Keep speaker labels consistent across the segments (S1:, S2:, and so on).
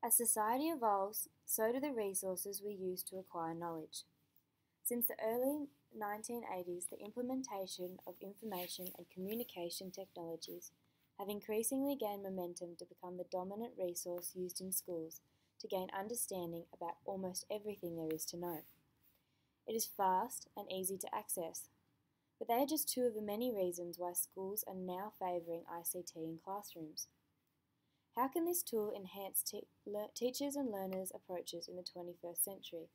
S1: As society evolves, so do the resources we use to acquire knowledge. Since the early 1980s, the implementation of information and communication technologies have increasingly gained momentum to become the dominant resource used in schools to gain understanding about almost everything there is to know. It is fast and easy to access, but they are just two of the many reasons why schools are now favouring ICT in classrooms. How can this tool enhance teachers' and learners' approaches in the 21st century?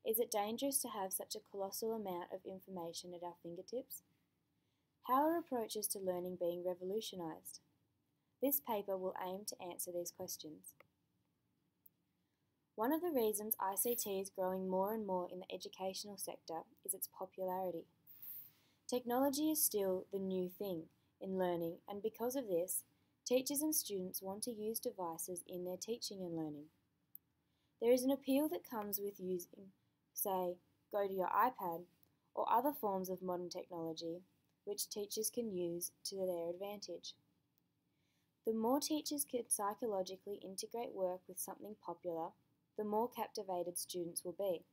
S1: Is it dangerous to have such a colossal amount of information at our fingertips? How are approaches to learning being revolutionised? This paper will aim to answer these questions. One of the reasons ICT is growing more and more in the educational sector is its popularity. Technology is still the new thing in learning, and because of this, teachers and students want to use devices in their teaching and learning. There is an appeal that comes with using, say, go to your iPad or other forms of modern technology which teachers can use to their advantage. The more teachers can psychologically integrate work with something popular, the more captivated students will be.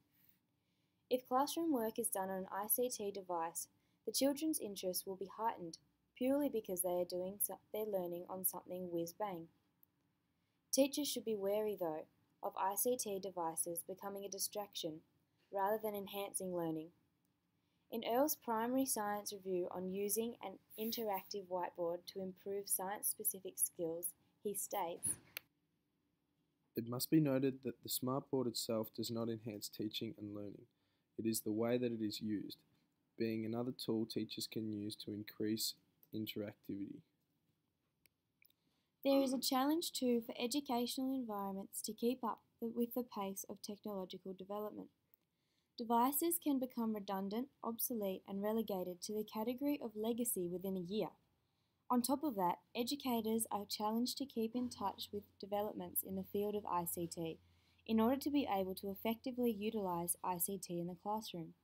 S1: If classroom work is done on an ICT device, the children's interest will be heightened purely because they are doing their learning on something whiz-bang. Teachers should be wary, though, of ICT devices becoming a distraction rather than enhancing learning. In Earle's primary science review on using an interactive whiteboard to improve science-specific skills, he states,
S2: "It must be noted that the smartboard itself does not enhance teaching and learning. It is the way that it is used, being another tool teachers can use to increase interactivity."
S1: There is a challenge too for educational environments to keep up with the pace of technological development. Devices can become redundant, obsolete, and relegated to the category of legacy within a year. On top of that, educators are challenged to keep in touch with developments in the field of ICT in order to be able to effectively utilise ICT in the classroom.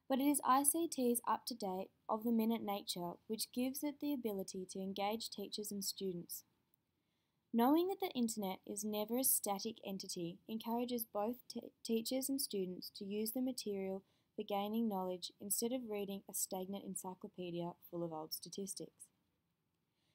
S1: But it is ICT's up-to-date, of-the-minute nature which gives it the ability to engage teachers and students. Knowing that the internet is never a static entity encourages both teachers and students to use the material for gaining knowledge instead of reading a stagnant encyclopedia full of old statistics.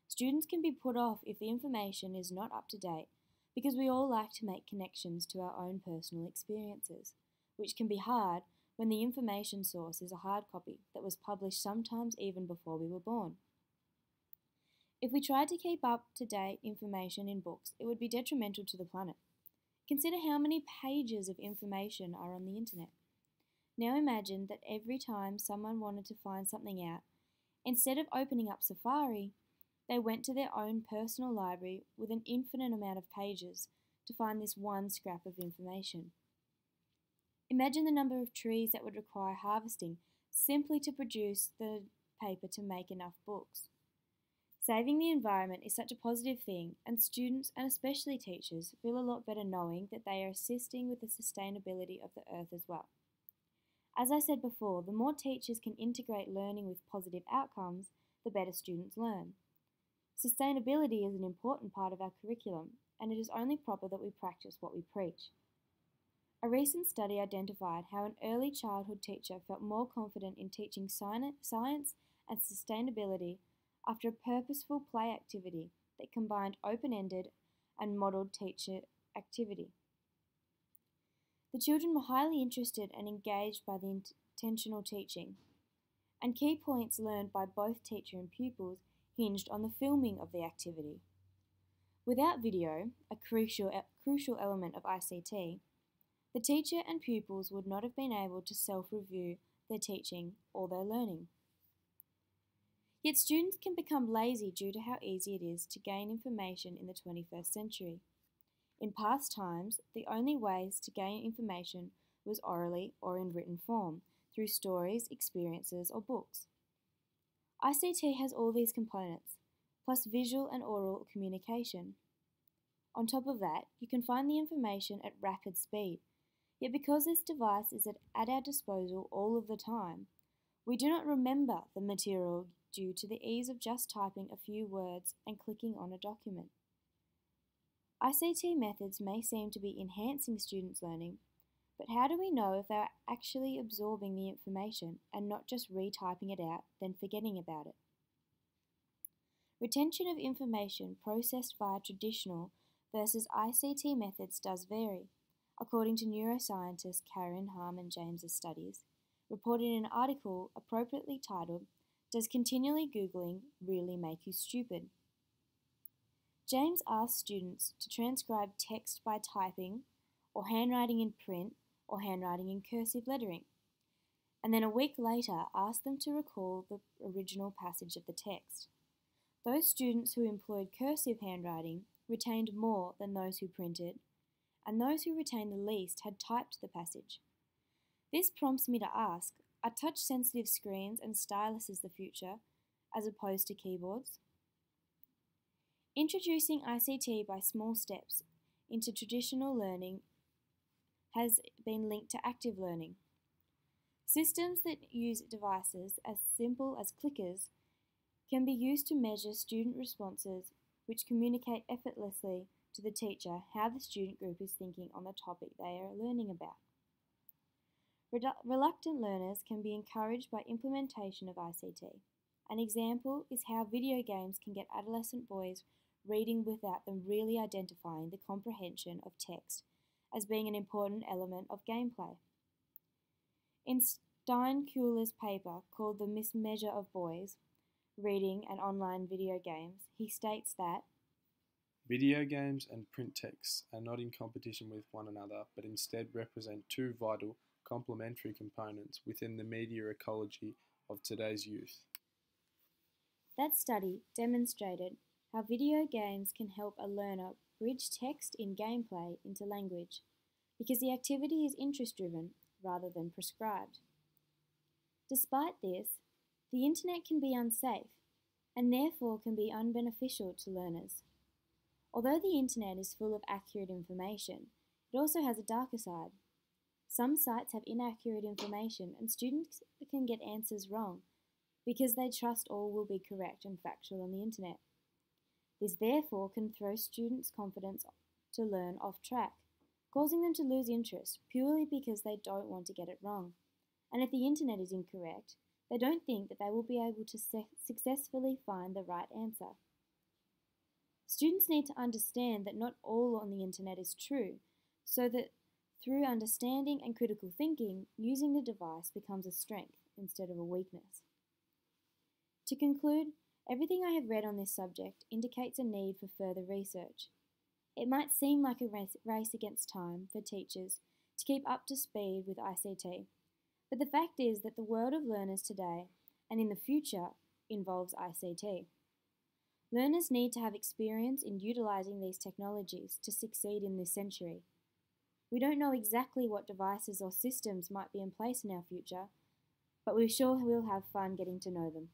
S1: Students can be put off if the information is not up to date because we all like to make connections to our own personal experiences, which can be hard when the information source is a hard copy that was published sometimes even before we were born. If we tried to keep up-to-date information in books, it would be detrimental to the planet. Consider how many pages of information are on the internet. Now imagine that every time someone wanted to find something out, instead of opening up Safari, they went to their own personal library with an infinite amount of pages to find this one scrap of information. Imagine the number of trees that would require harvesting simply to produce the paper to make enough books. Saving the environment is such a positive thing, and students, and especially teachers, feel a lot better knowing that they are assisting with the sustainability of the earth as well. As I said before, the more teachers can integrate learning with positive outcomes, the better students learn. Sustainability is an important part of our curriculum, and it is only proper that we practice what we preach. A recent study identified how an early childhood teacher felt more confident in teaching science and sustainability after a purposeful play activity that combined open-ended and modelled teacher activity. The children were highly interested and engaged by the intentional teaching, and key points learned by both teacher and pupils hinged on the filming of the activity. Without video, a crucial element of ICT, the teacher and pupils would not have been able to self-review their teaching or their learning. Yet students can become lazy due to how easy it is to gain information in the 21st century. In past times, the only ways to gain information was orally or in written form, through stories, experiences, or books. ICT has all these components, plus visual and oral communication. On top of that, you can find the information at rapid speed, yet because this device is at our disposal all of the time, we do not remember the material due to the ease of just typing a few words and clicking on a document. ICT methods may seem to be enhancing students' learning, but how do we know if they're actually absorbing the information and not just retyping it out, then forgetting about it? Retention of information processed via traditional versus ICT methods does vary, according to neuroscientist Karen Harmon James's studies, reported in an article appropriately titled, "Does continually Googling really make you stupid?" James asked students to transcribe text by typing, or handwriting in print, or handwriting in cursive lettering, and then a week later asked them to recall the original passage of the text. Those students who employed cursive handwriting retained more than those who printed, and those who retained the least had typed the passage. This prompts me to ask, are touch-sensitive screens and styluses the future, as opposed to keyboards? Introducing ICT by small steps into traditional learning has been linked to active learning. Systems that use devices as simple as clickers can be used to measure student responses, which communicate effortlessly to the teacher how the student group is thinking on the topic they are learning about. Reluctant learners can be encouraged by implementation of ICT. An example is how video games can get adolescent boys reading without them really identifying the comprehension of text as being an important element of gameplay. In Steinkuhler's paper called The Mismeasure of Boys, Reading and Online Video Games, he states that
S2: video games and print texts are not in competition with one another, but instead represent two vital, complementary components within the media ecology of today's youth.
S1: That study demonstrated how video games can help a learner bridge text in gameplay into language, because the activity is interest-driven rather than prescribed. Despite this, the internet can be unsafe and therefore can be unbeneficial to learners. Although the internet is full of accurate information, it also has a darker side. Some sites have inaccurate information and students can get answers wrong because they trust all will be correct and factual on the internet. This therefore can throw students' confidence to learn off track, causing them to lose interest purely because they don't want to get it wrong. And if the internet is incorrect, they don't think that they will be able to successfully find the right answer. Students need to understand that not all on the internet is true, so that through understanding and critical thinking, using the device becomes a strength instead of a weakness. To conclude, everything I have read on this subject indicates a need for further research. It might seem like a race against time for teachers to keep up to speed with ICT, but the fact is that the world of learners today and in the future involves ICT. Learners need to have experience in utilising these technologies to succeed in this century. We don't know exactly what devices or systems might be in place in our future, but we sure will have fun getting to know them.